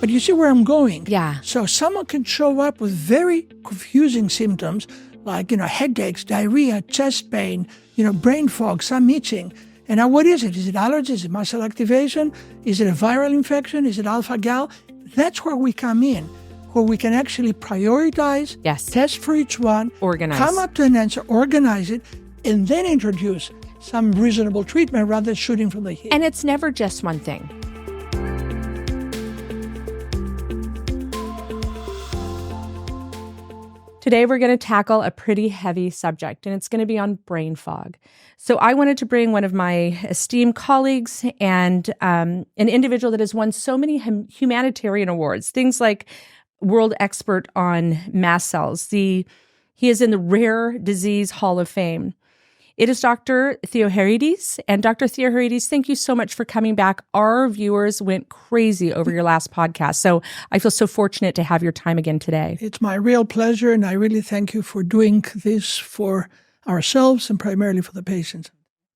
But you see where I'm going? Yeah. So someone can show up with very confusing symptoms like, headaches, diarrhea, chest pain, brain fog, some itching. And now what is it? Is it allergies? Is it muscle activation? Is it a viral infection? Is it alpha-gal? That's where we come in, where we can actually prioritize, test for each one, organize, come up to an answer, organize it, and then introduce some reasonable treatment rather than shooting from the hip. And it's never just one thing. Today, we're going to tackle a pretty heavy subject, and it's going to be on brain fog. So I wanted to bring one of my esteemed colleagues and an individual that has won so many humanitarian awards, things like World Expert on Mast Cells. He is in the Rare Disease Hall of Fame. It is Dr. Theoharides. And Dr. Theoharides, thank you so much for coming back. Our viewers went crazy over your last podcast. So I feel so fortunate to have your time again today. It's my real pleasure. And I really thank you for doing this for ourselves and primarily for the patients.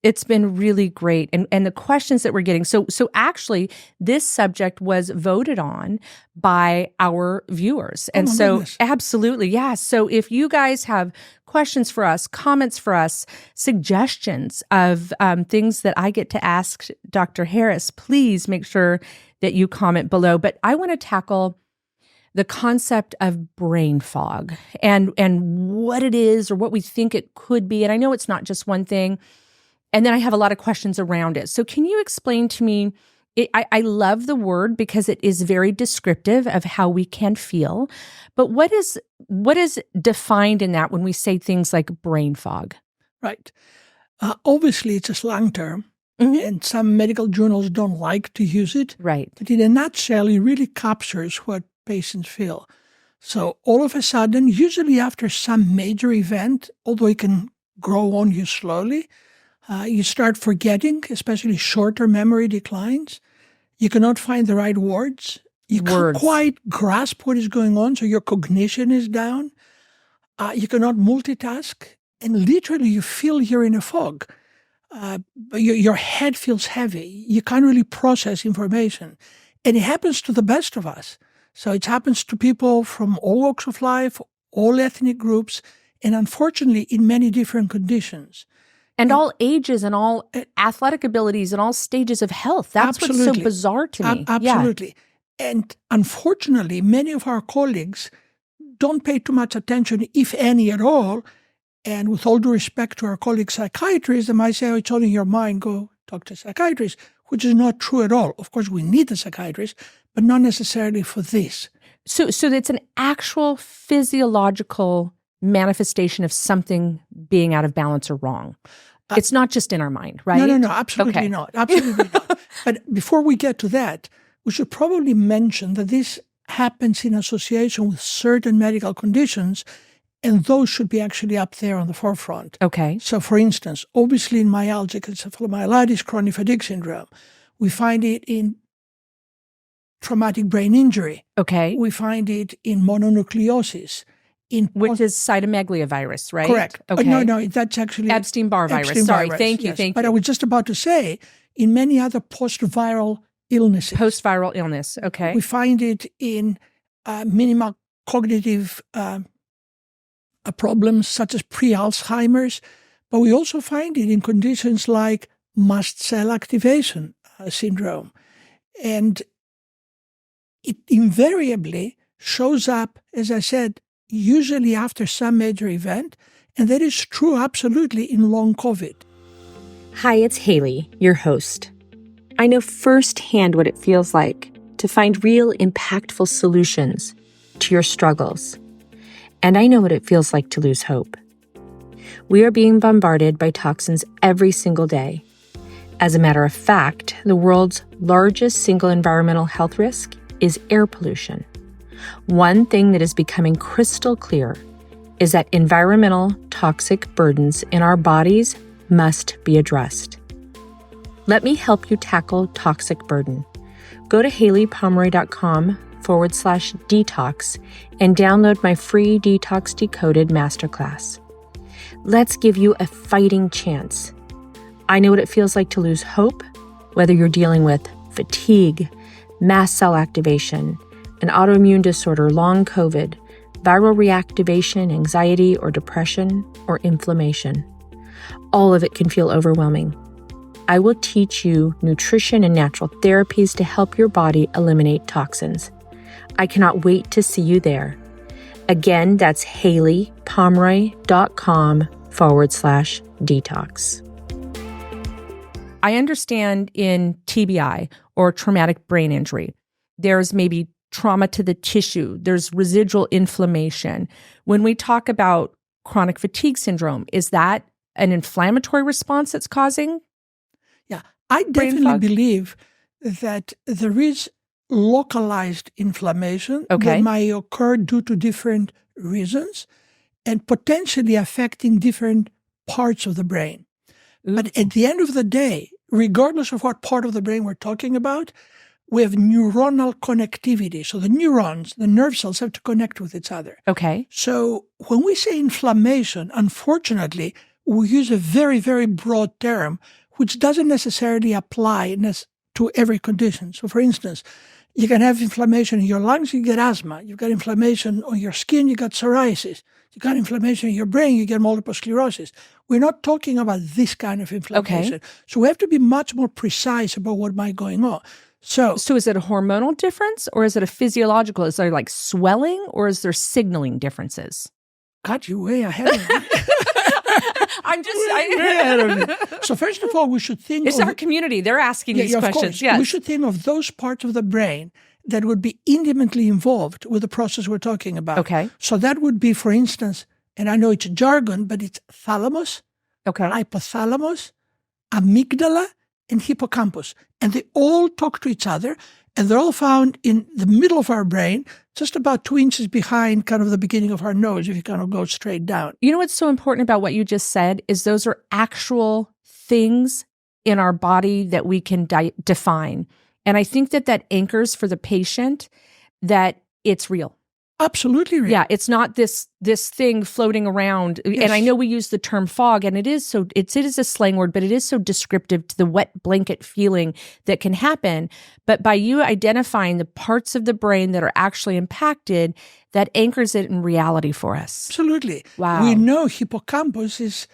It's been really great. And the questions that we're getting. So actually, this subject was voted on by our viewers. And goodness. Absolutely. Yeah. So if you guys have questions for us, comments for us, suggestions of things that I get to ask Dr. Harris, please make sure that you comment below. But I want to tackle the concept of brain fog and what it is or what we think it could be. And I know it's not just one thing. And then I have a lot of questions around it. So can you explain to me, I love the word because it is very descriptive of how we can feel, but what is defined in that when we say things like brain fog? Right. Obviously, it's a slang term, and some medical journals don't like to use it. Right. But in a nutshell, it really captures what patients feel. So all of a sudden, usually after some major event, although it can grow on you slowly, you start forgetting, especially shorter memory declines. You cannot find the right words. You can't quite grasp what is going on, so your cognition is down. You cannot multitask, and literally you feel you're in a fog. Your head feels heavy. You can't really process information. And it happens to the best of us. So it happens to people from all walks of life, all ethnic groups, and unfortunately in many different conditions. And all ages and all athletic abilities and all stages of health. That's what's so bizarre to me. Absolutely. Yeah. And unfortunately, many of our colleagues don't pay too much attention, if any at all. And with all due respect to our colleagues psychiatrists, they might say, it's all in your mind, go talk to a psychiatrist, which is not true at all. Of course, we need a psychiatrist, but not necessarily for this. So it's an actual physiological manifestation of something being out of balance or wrong. It's not just in our mind, right? No, absolutely not. Absolutely not. But before we get to that, we should probably mention that this happens in association with certain medical conditions, and those should be actually up there on the forefront. Okay. So, for instance, obviously in myalgic encephalomyelitis, chronic fatigue syndrome, we find it in traumatic brain injury. Okay. We find it in mononucleosis. Which is cytomegalovirus, right? Correct. Okay. No, that's actually Epstein-Barr virus. Sorry, thank you. But I was just about to say, in many other post-viral illnesses. Post-viral illness, okay. We find it in minimal cognitive problems such as pre-Alzheimer's, but we also find it in conditions like mast cell activation syndrome. And it invariably shows up, as I said, usually after some major event, and that is true absolutely in long COVID. Hi, it's Haylie, your host. I know firsthand what it feels like to find real impactful solutions to your struggles. And I know what it feels like to lose hope. We are being bombarded by toxins every single day. As a matter of fact, the world's largest single environmental health risk is air pollution. One thing that is becoming crystal clear is that environmental toxic burdens in our bodies must be addressed. Let me help you tackle toxic burden. Go to HayliePomroy.com/detox and download my free Detox Decoded Masterclass. Let's give you a fighting chance. I know what it feels like to lose hope, whether you're dealing with fatigue, mast cell activation, an autoimmune disorder, long COVID, viral reactivation, anxiety or depression, or inflammation. All of it can feel overwhelming. I will teach you nutrition and natural therapies to help your body eliminate toxins. I cannot wait to see you there. Again, that's Haylie, Pomroy.com/detox. I understand in TBI or traumatic brain injury, there's maybe trauma to the tissue, there's residual inflammation. When we talk about chronic fatigue syndrome, is that an inflammatory response that's causing? Yeah, I definitely believe that there is localized inflammation that might occur due to different reasons and potentially affecting different parts of the brain. Ooh. But at the end of the day, regardless of what part of the brain we're talking about, we have neuronal connectivity. So the neurons, the nerve cells have to connect with each other. Okay. So when we say inflammation, unfortunately, we use a very, very broad term, which doesn't necessarily apply to every condition. So for instance, you can have inflammation in your lungs, you get asthma. You've got inflammation on your skin, you got psoriasis. You got inflammation in your brain, you get multiple sclerosis. We're not talking about this kind of inflammation. Okay. So we have to be much more precise about what might be going on. So is it a hormonal difference or is it a physiological? Is there like swelling or is there signaling differences? God, you're way ahead of me. I'm just way ahead of me. So first of all, we should think it's our community. They're asking these questions. Yes. We should think of those parts of the brain that would be intimately involved with the process we're talking about. Okay. So that would be, for instance, and I know it's jargon, but it's thalamus, hypothalamus, amygdala, and hippocampus. And they all talk to each other, and they're all found in the middle of our brain, just about 2 inches behind kind of the beginning of our nose, if you kind of go straight down. You know what's so important about what you just said is those are actual things in our body that we can define. And I think that anchors for the patient that it's real. Absolutely real. Yeah, it's not this thing floating around. Yes. And I know we use the term fog, and it is a slang word, but it is so descriptive to the wet blanket feeling that can happen. But by you identifying the parts of the brain that are actually impacted, that anchors it in reality for us. Absolutely. Wow. We know hippocampus is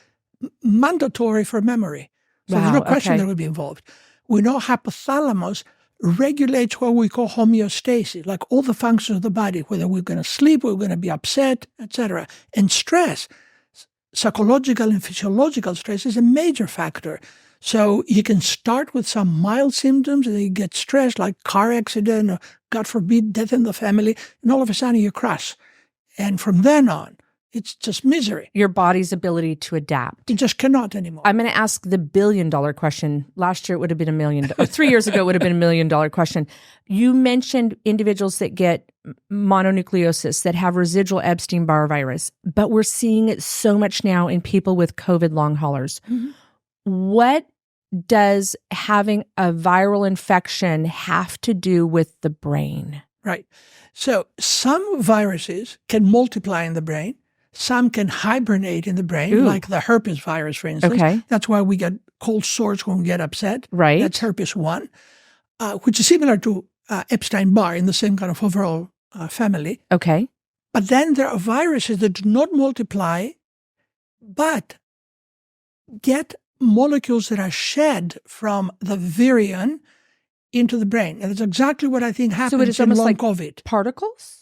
mandatory for memory. So there's no question that would be involved. We know hypothalamus regulates what we call homeostasis, like all the functions of the body, whether we're going to sleep, we're going to be upset, etc. And stress, psychological and physiological stress is a major factor. So you can start with some mild symptoms and then you get stressed, like car accident or, God forbid, death in the family, and all of a sudden you crash. And from then on, it's just misery. Your body's ability to adapt. It just cannot anymore. I'm going to ask the $1 billion question. Last year it would have been $1 million. 3 years ago it would have been $1 million question. You mentioned individuals that get mononucleosis, that have residual Epstein-Barr virus, but we're seeing it so much now in people with COVID long haulers. Mm-hmm. What does having a viral infection have to do with the brain? Right. So some viruses can multiply in the brain. Some can hibernate in the brain, like the herpes virus, for instance. Okay. That's why we get cold sores when we get upset. Right. That's herpes 1, which is similar to Epstein-Barr in the same kind of overall family. Okay. But then there are viruses that do not multiply, but get molecules that are shed from the virion into the brain. And that's exactly what I think happens in long COVID. Particles?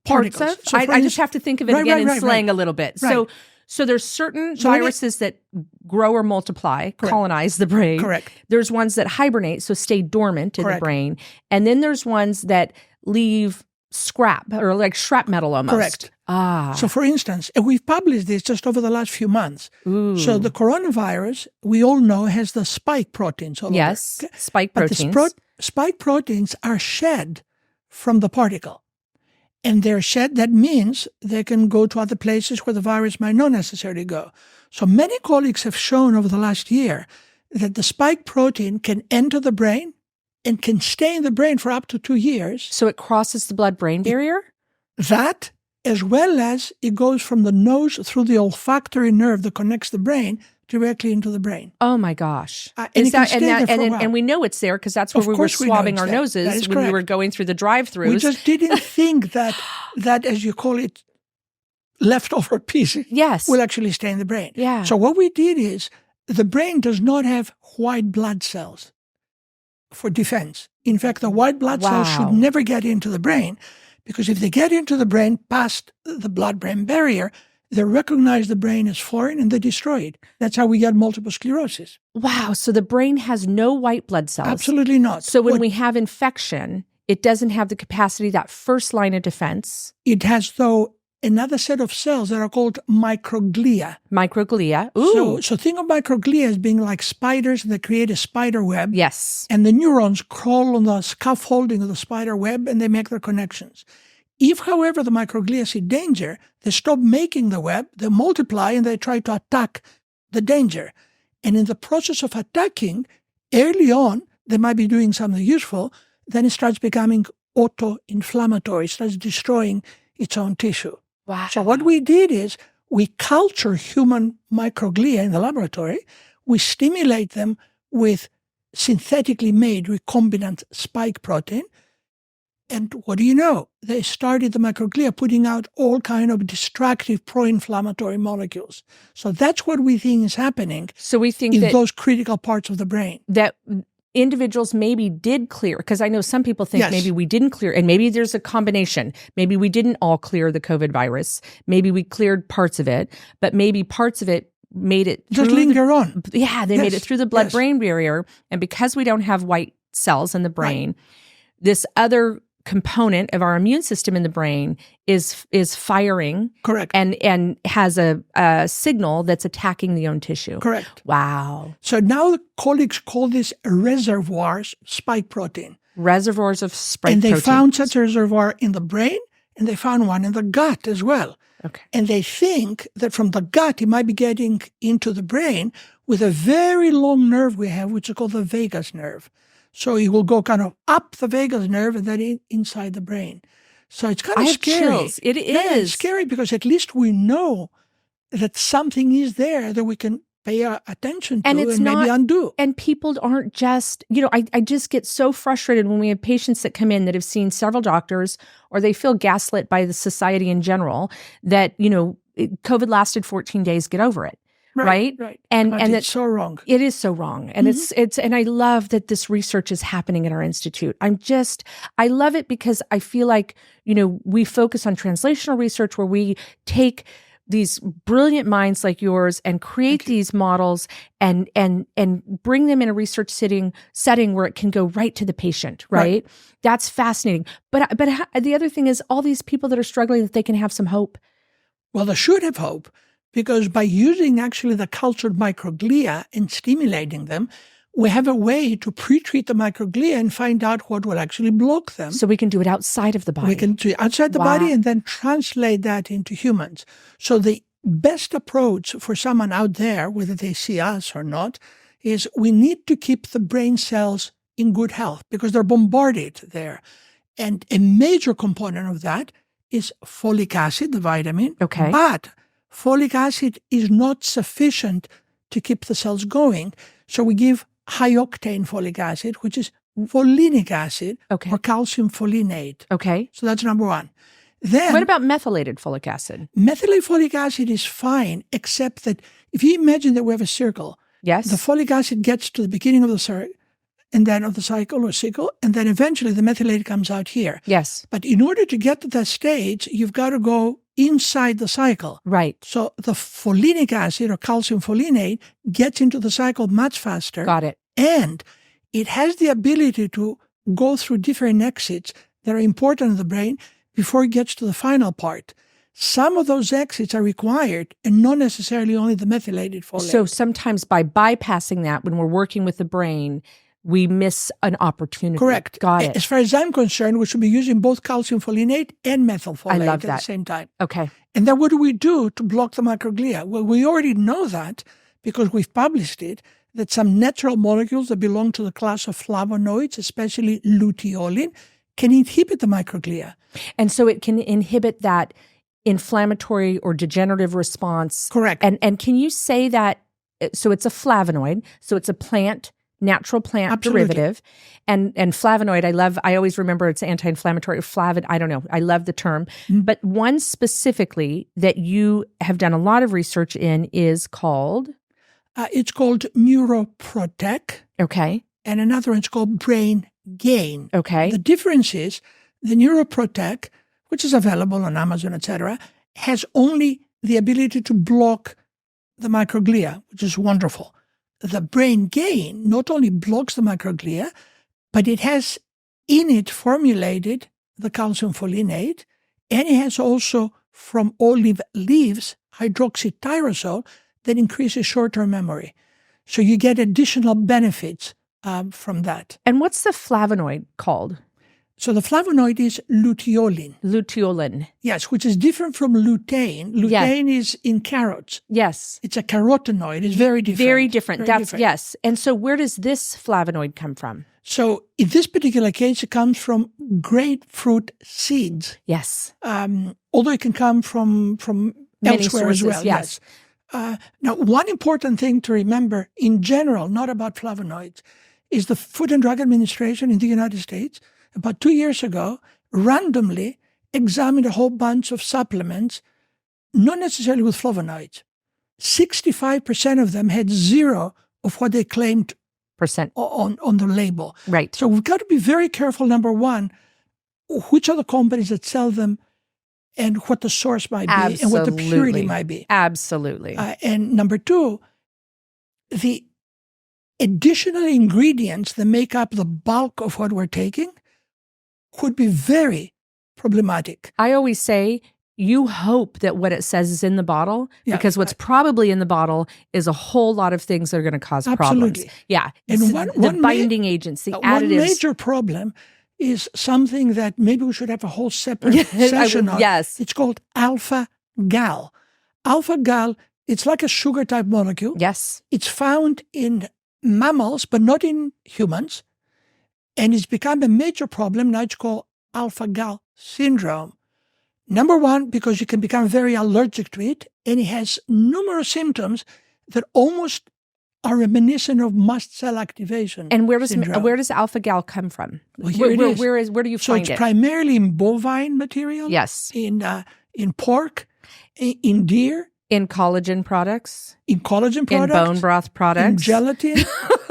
Particles. So I just have to think of it in slang a little bit. Right. So there's certain viruses that grow or multiply, colonize the brain. Correct. There's ones that hibernate, so stay dormant in the brain. And then there's ones that leave scrap or like shrapnel almost. Correct. Ah. So for instance, and we've published this just over the last few months. Ooh. So the coronavirus, we all know, has the spike proteins all over. Spike proteins. But the spike proteins are shed from the particle. And they're shed, that means they can go to other places where the virus might not necessarily go. So many colleagues have shown over the last year that the spike protein can enter the brain and can stay in the brain for up to 2 years. So it crosses the blood-brain barrier? That, as well as it goes from the nose through the olfactory nerve that connects the brain directly into the brain. Oh my gosh! And Is it can that stay there for a while. and we know it's there because that's where Of we were course we know swabbing it's our there. That noses is when we correct. were going through the drive-throughs. We just didn't think that, as you call it, leftover pieces yes. will actually stay in the brain. Yeah. So what we did is the brain does not have white blood cells for defense. In fact, the white blood cells Wow. should never get into the brain, because if they get into the brain past the blood-brain barrier, they recognize the brain as foreign and they destroy it. That's how we get multiple sclerosis. Wow. So the brain has no white blood cells. Absolutely not. So when we have infection, it doesn't have the capacity, that first line of defense. It has, though, another set of cells that are called microglia. Microglia. Ooh. So think of microglia as being like spiders that create a spider web. Yes. And the neurons crawl on the scaffolding of the spider web and they make their connections. If, however, the microglia see danger, they stop making the web, they multiply, and they try to attack the danger. And in the process of attacking, early on, they might be doing something useful, then it starts becoming auto-inflammatory, starts destroying its own tissue. Wow. So what we did is we culture human microglia in the laboratory. We stimulate them with synthetically made recombinant spike protein. And what do you know? They started the microglia putting out all kind of destructive pro-inflammatory molecules. So that's what we think is happening So we think in that those critical parts of the brain. that individuals maybe did clear, because I know some people think Yes. maybe we didn't clear, and maybe there's a combination. Maybe we didn't all clear the COVID virus. Maybe we cleared parts of it, but maybe parts of it made it Just through linger on. they made Yes, it through the blood-brain barrier. And because we don't have white cells in the brain, this other component of our immune system in the brain is firing Correct. and has a signal that's attacking the own tissue. Correct. Wow. So now the colleagues call this reservoirs spike protein. Reservoirs of spike And they protein. found such a reservoir in the brain, and they found one in the gut as well. Okay. And they think that from the gut, it might be getting into the brain with a very long nerve we have, which is called the vagus nerve. So it will go kind of up the vagus nerve and then inside the brain. So it's kind I of have scary. chills. It Yeah, is. it's scary because at least we know that something is there that we can pay attention to And and, it's maybe not- undo. And people aren't just, I just get so frustrated when we have patients that come in that have seen several doctors, or they feel gaslit by the society in general that, COVID lasted 14 days, get over it. Right. And But and it's so wrong. it is so wrong. And it's and I love that this research is happening at our institute. I love it because I feel like, we focus on translational research where we take these brilliant minds like yours and create these models and bring them in a research setting where it can go right to the patient, right? That's fascinating. But the other thing is all these people that are struggling, that they can have some hope. Well, they should have hope, because by using actually the cultured microglia and stimulating them, we have a way to pre-treat the microglia and find out what will actually block them. So we can do it outside of the body. We can do it outside the Wow. body and then translate that into humans. So the best approach for someone out there, whether they see us or not, is we need to keep the brain cells in good health because they're bombarded there. And a major component of that is folic acid, the vitamin. Okay. But folic acid is not sufficient to keep the cells going. So we give high-octane folic acid, which is folinic acid Okay. or calcium folinate. Okay. So that's number one. Then What about methylated folic acid? methylated folic acid is fine, except that if you imagine that we have a circle, Yes. the folic acid gets to the beginning of the circle, and then of the cycle or sickle, and then eventually the methylated comes out here. Yes. But in order to get to that stage, you've got to go inside the cycle. Right. So the folinic acid or calcium folinate gets into the cycle much faster. Got it. And it has the ability to go through different exits that are important in the brain before it gets to the final part. Some of those exits are required and not necessarily only the methylated folate. So sometimes by bypassing that, when we're working with the brain, we miss an opportunity. Correct. Got it. As far as I'm concerned, we should be using both calcium folinate and methylfolate I love at the that. same time. Okay. And then what do we do to block the microglia? Well, we already know that because we've published it, that some natural molecules that belong to the class of flavonoids, especially luteolin, can inhibit the microglia. And so it can inhibit that inflammatory or degenerative response. Correct. And can you say that so it's a flavonoid. So it's a natural plant Absolutely. derivative. And flavonoid, I always remember it's anti-inflammatory, I don't know. I love the term. But one specifically that you have done a lot of research in is called? It's called NeuroProtek. Okay. And another one's called BrainGain. Okay. The difference is the NeuroProtek, which is available on Amazon, etc., has only the ability to block the microglia, which is wonderful. The BrainGain not only blocks the microglia, but it has in it formulated the calcium folinate, and it has also from olive leaves hydroxytyrosol that increases short-term memory. So you get additional benefits from that. And what's the flavonoid called? So the flavonoid is luteolin. Luteolin. Yes, which is different from lutein. Lutein is in carrots. Yes. It's a carotenoid. It's very different. Very different. Very different. Yes. And so where does this flavonoid come from? So in this particular case, it comes from grapefruit seeds. Yes. Although it can come from Many elsewhere sources, as well. yes. Now, one important thing to remember in general, not about flavonoids, is the Food and Drug Administration in the United States, about 2 years ago, randomly examined a whole bunch of supplements, not necessarily with flavonoids. 65% of them had zero of what they claimed % on the label. Right. So we've got to be very careful, number one, which are the companies that sell them and what the source might be and what the purity might be. Absolutely. And number two, the additional ingredients that make up the bulk of what we're taking could be very problematic. I always say you hope that what it says is in the bottle because what's probably in the bottle is a whole lot of things that are going to cause problems. Yeah. And the binding agents, the additives. One major problem is something that maybe we should have a whole separate session on. Yes. It's called alpha-gal. Alpha-gal, it's like a sugar-type molecule. Yes. It's found in mammals, but not in humans. And it's become a major problem. Now it's called alpha-gal syndrome. Number one, because you can become very allergic to it, and it has numerous symptoms that almost are reminiscent of mast cell activation. And where does syndrome. alpha-gal come from? Well, here it is. Where do you find it? So it's primarily in bovine material. Yes. In pork, in deer. In collagen products. In collagen products. In bone broth products. In gelatin.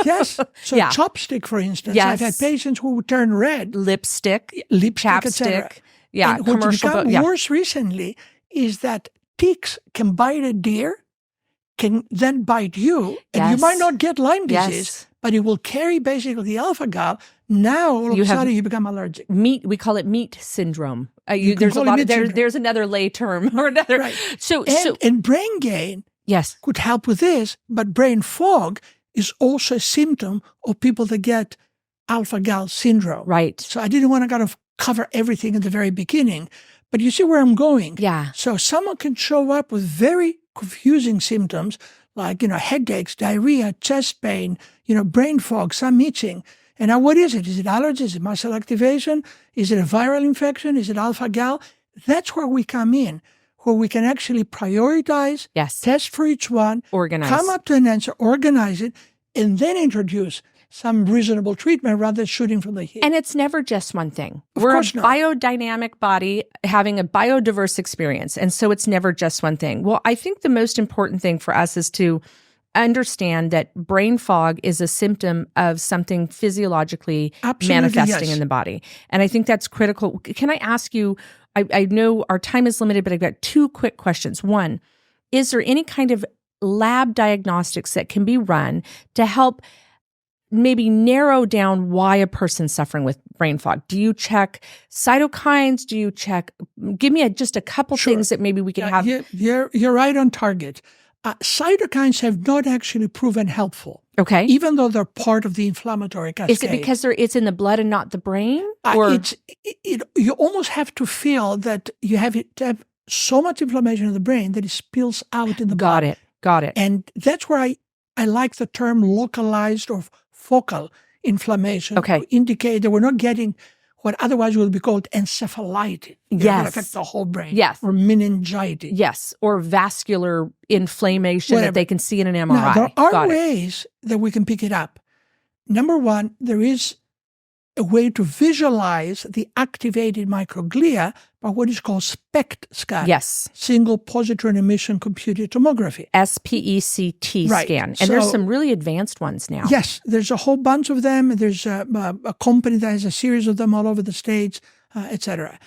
Yes. So chopstick, for instance. Yes. I've had patients who would turn red. Lipstick, chapstick. Yeah. And what's become worse recently is that ticks can bite a deer, can then bite you, and you might not get Lyme disease, but it will carry basically the alpha-gal. Now, all of a sudden, you become allergic. We call it meat syndrome. There's a lot of, there's another lay term or another. Right. And BrainGain yes, could help with this, but brain fog is also a symptom of people that get alpha-gal syndrome. Right. So I didn't want to kind of cover everything at the very beginning, but you see where I'm going. Yeah. So someone can show up with very confusing symptoms like, headaches, diarrhea, chest pain, brain fog, some itching. And now what is it? Is it allergies? Is it muscle activation? Is it a viral infection? Is it alpha-gal? That's where we come in, where we can actually prioritize, test for each one, organize, come up to an answer, organize it, and then introduce some reasonable treatment rather than shooting from the hip. And it's never just one thing. We're a biodynamic body having a biodiverse experience. And so it's never just one thing. Well, I think the most important thing for us is to understand that brain fog is a symptom of something physiologically manifesting in the body. And I think that's critical. Can I ask you, I know our time is limited, but I've got 2 quick questions. One, is there any kind of lab diagnostics that can be run to help maybe narrow down why a person's suffering with brain fog? Do you check cytokines? Do you check, give me just a couple things that maybe we can have. You're right on target. Cytokines have not actually proven helpful. Okay. Even though they're part of the inflammatory cascade. Is it because it's in the blood and not the brain? You almost have to feel that you have so much inflammation in the brain that it spills out in the blood. Got it. And that's where I like the term localized or focal inflammation to indicate that we're not getting what otherwise will be called encephalitis. It Yes. can affect the whole brain. Yes. Or meningitis. Yes, or vascular inflammation Whatever. that they can see in an MRI. Now, there are Got it. ways that we can pick it up. Number one, there is a way to visualize the activated microglia by what is called SPECT scan. Yes. Single positron emission computed tomography. SPECT Right. scan. And there's So- some really advanced ones now. Yes, there's a whole bunch of them. There's a company that has a series of them all over the States, etc.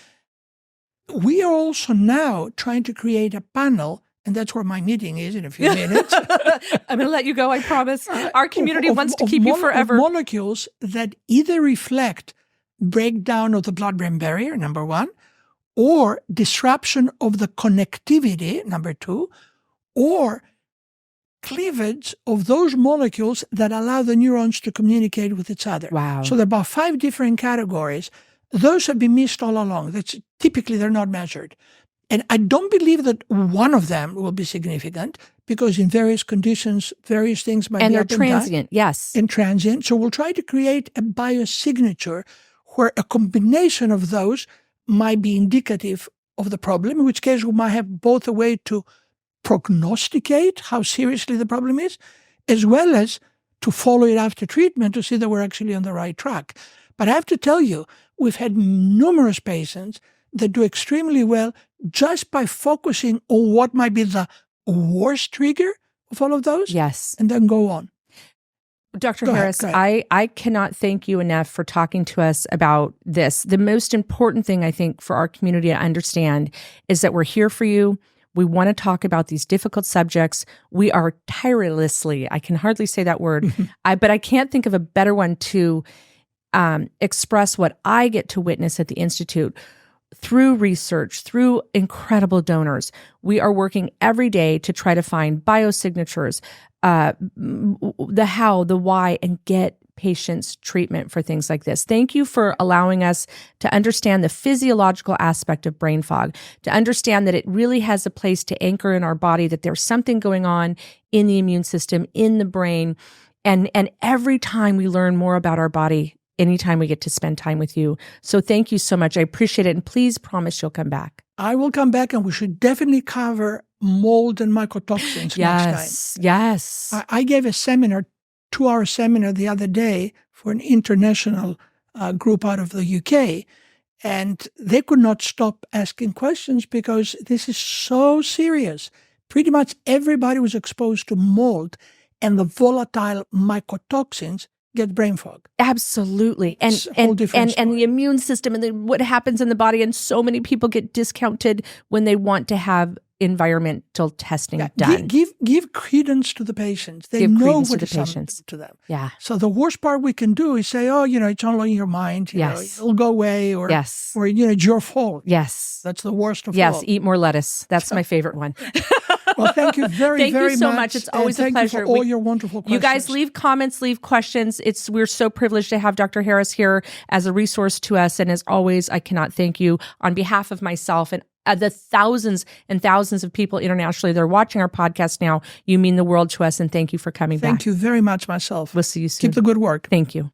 We are also now trying to create a panel, and that's where my meeting is in a few minutes. I'm going to let you go, I promise. Our community wants to of keep you forever. Of molecules that either reflect breakdown of the blood-brain barrier, number one, or disruption of the connectivity, number two, or cleavage of those molecules that allow the neurons to communicate with each other. Wow. So there are about 5 different categories. Those have been missed all along. Typically, they're not measured. And I don't believe that one of them will be significant because in various conditions, various things might And be they're up and down. transient, yes. And transient. So we'll try to create a biosignature where a combination of those might be indicative of the problem, in which case we might have both a way to prognosticate how seriously the problem is, as well as to follow it after treatment to see that we're actually on the right track. But I have to tell you, we've had numerous patients that do extremely well just by focusing on what might be the worst trigger of all of those, Yes. and then go on. Dr. Go ahead, Harris, go ahead. I cannot thank you enough for talking to us about this. The most important thing I think for our community to understand is that we're here for you. We want to talk about these difficult subjects. We are tirelessly, I can hardly say that word, but I can't think of a better one to express what I get to witness at the Institute. Through research, through incredible donors, we are working every day to try to find biosignatures, the how, the why, and get patients treatment for things like this. Thank you for allowing us to understand the physiological aspect of brain fog, to understand that it really has a place to anchor in our body, that there's something going on in the immune system, in the brain. And every time we learn more about our body, anytime we get to spend time with you. So thank you so much. I appreciate it. And please promise you'll come back. I will come back, and we should definitely cover mold and mycotoxins next time. Yes. I gave a seminar, 2-hour seminar the other day for an international group out of the UK, and they could not stop asking questions because this is so serious. Pretty much everybody was exposed to mold, and the volatile mycotoxins get brain fog. Absolutely. It's a whole different and story. the immune system and what happens in the body. And so many people get discounted when they want to have environmental testing done. Give credence to the patients. They Give know credence what to is the happening patients. to them. Yeah. So the worst part we can do is say, it's only in your mind. You know, Yes. it'll go away, or Yes. or it's your fault. Yes. That's the worst of Yes. all. Eat more lettuce. That's my favorite one. Well, thank you very, Thank very you so much. much. It's and always a thank pleasure. you for all your wonderful questions. You guys leave comments, leave questions. We're so privileged to have Dr. Harris here as a resource to us. And as always, I cannot thank you on behalf of myself and the thousands and thousands of people internationally that are watching our podcast now. You mean the world to us, and thank you for coming back. Thank you very much myself. We'll see you soon. Keep the good work. Thank you.